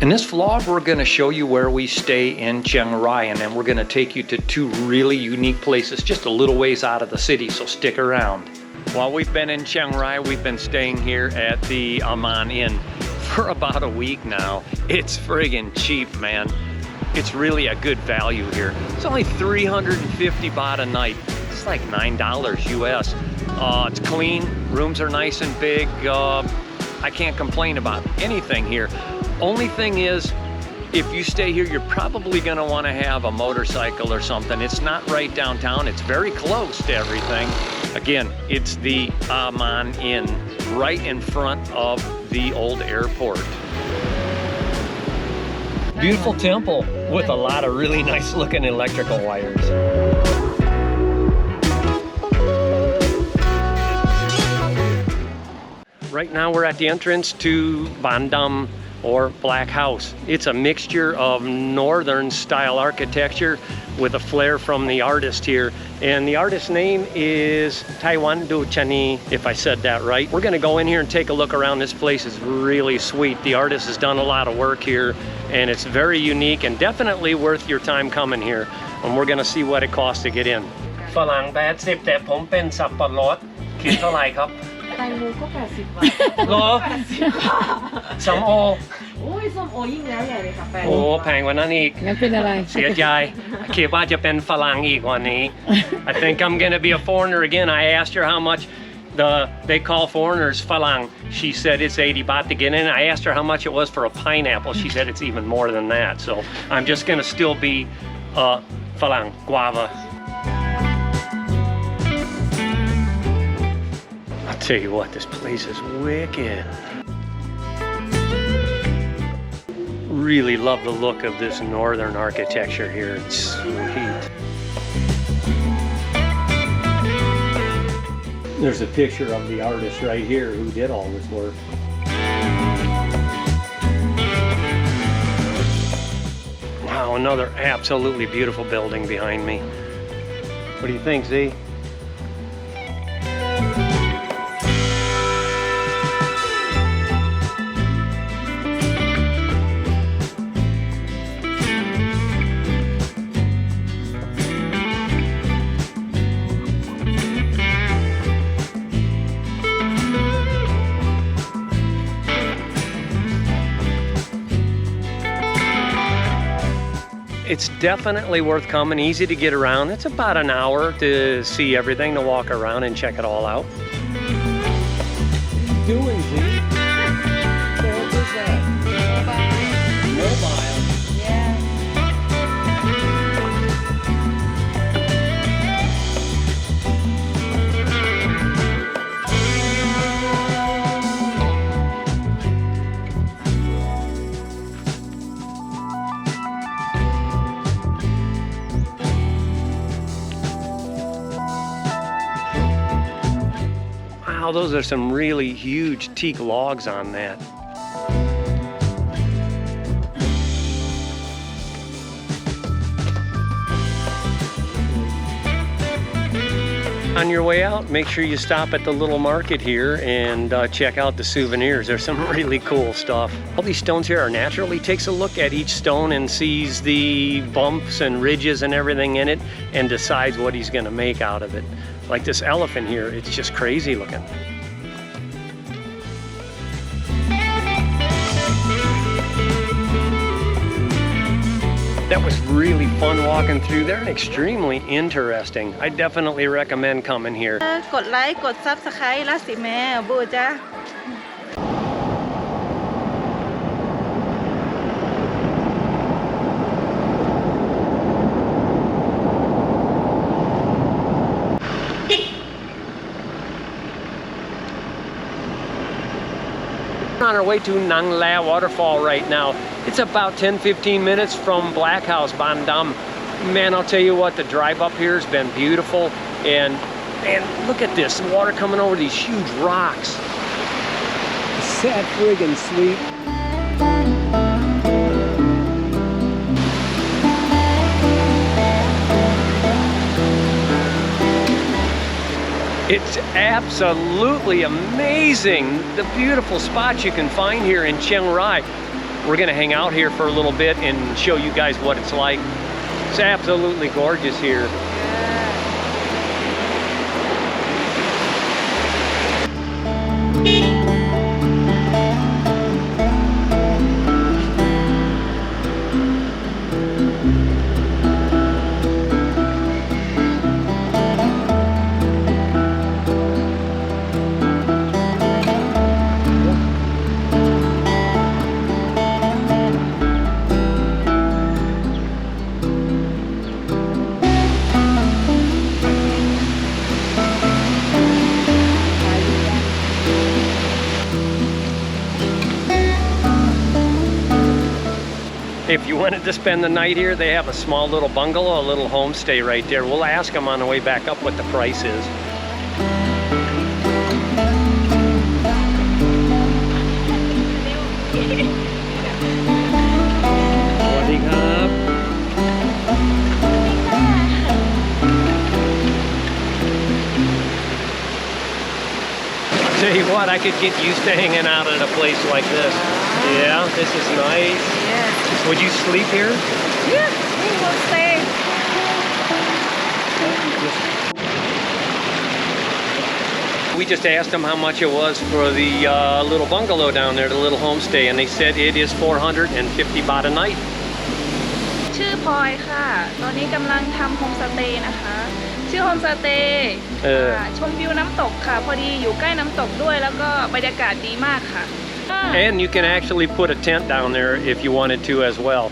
In this vlog, we're going to show you where we stay in Chiang Rai, and then we're going to take you to two really unique places just a little ways out of the city, so stick around. While we've been in Chiang Rai, we've been staying here at the Baan Inn for about a week now. It's friggin' cheap, man. It's really a good value here. It's only 350 baht a night. It's like $9 US. It's clean, rooms are nice and big. I can't complain about anything here. Only thing is, if you stay here, you're probably gonna wanna have a motorcycle or something. It's not right downtown, it's very close to everything. Again, it's the Baan Inn, right in front of the old airport. Beautiful temple with a lot of really nice looking electrical wires. Right now we're at the entrance to Baan or Black House. It's a mixture of northern style architecture with a flair from the artist here. And the artist's name is Taiwan Du Chani, if I said that right. We're gonna go in here and take a look around. This place is really sweet. The artist has done a lot of work here and it's very unique and definitely worth your time coming here. And we're gonna see what it costs to get in. ฝรั่ง80แต่ผมเป็นสับปะรดคิดเท่าไหร่ครับ แตงโมก็80 บาท เหรอ ส้มโอ โอ้ยส้มโอยิ่งแล้วใหญ่เลยค่ะแปด โอ้แพงกว่านั้นอีก งั้นเป็นอะไร เสียใจคิดว่าจะเป็นฝรั่งอีกกว่านี้ I think I'm gonna be a foreigner again. I asked her how much they call foreigners ฝรั่ง She said it's 80 baht to get in. I asked her how much it was for a pineapple. She said it's even more than that. So I'm just gonna still be ฝรั่ง guava. I'll tell you what, this place is wicked. Really love the look of this northern architecture here. It's sweet. There's a picture of the artist right here who did all this work. Wow, another absolutely beautiful building behind me. What do you think, Z? It's definitely worth coming, easy to get around. It's about an hour to see everything, to walk around and check it all out. What are you doing, Z? What is that? Mobile. Yeah. Wow, those are some really huge teak logs on that. On your way out, make sure you stop at the little market here and check out the souvenirs. There's some really cool stuff. All these stones here are natural. He takes a look at each stone and sees the bumps and ridges and everything in it and decides what he's gonna make out of it. Like this elephant here, it's just crazy looking. That was really fun walking through there and extremely interesting. I definitely recommend coming here. กดไลค์กด Subscribe แล้วสิแม่บูจ้า On our way to Nang La Waterfall right now. It's about 10-15 minutes from Black House, Baan. Man, I'll tell you what, the drive up here has been beautiful. And look at this, the water coming over these huge rocks. Is that friggin' sweet? It's absolutely amazing, the beautiful spots you can find here in Chiang Rai. we're gonna hang out here for a little bit and show you guys what it's like. It's absolutely gorgeous here. If you wanted to spend the night here, they have a small little bungalow, a little homestay right there. We'll ask them on the way back up what the price is. I'll tell you what, I could get used to hanging out at a place like this. Yeah, this is nice. Yes. Would you sleep here? Yeah, we will stay. We just asked them how much it was for the little bungalow down there, the little homestay, and they said it is 450 baht a night. ชื่อพลอยค่ะ ตอนนี้กำลังทำโฮมสเตย์นะคะ ชื่อโฮมสเตย์ชมวิวน้ำตกค่ะ พอดีอยู่ใกล้น้ำตกด้วย แล้วก็บรรยากาศดีมากค่ะ And you can actually put a tent down there if you wanted to as well.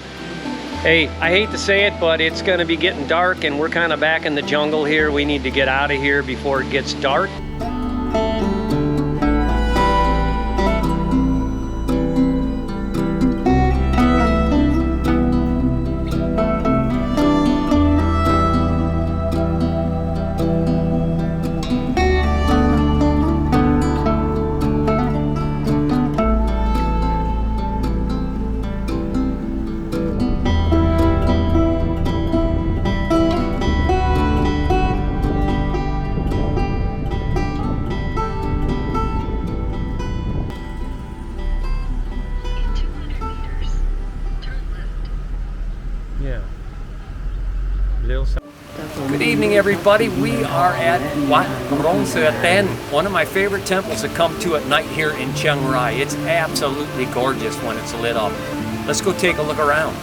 Hey, I hate to say it, but it's going to be getting dark and we're kind of back in the jungle here. We need to get out of here before it gets dark. Good evening, everybody. We are at Wat Rong, one of my favorite temples to come to at night here in Chiang Rai. It's absolutely gorgeous when it's lit up. Let's go take a look around.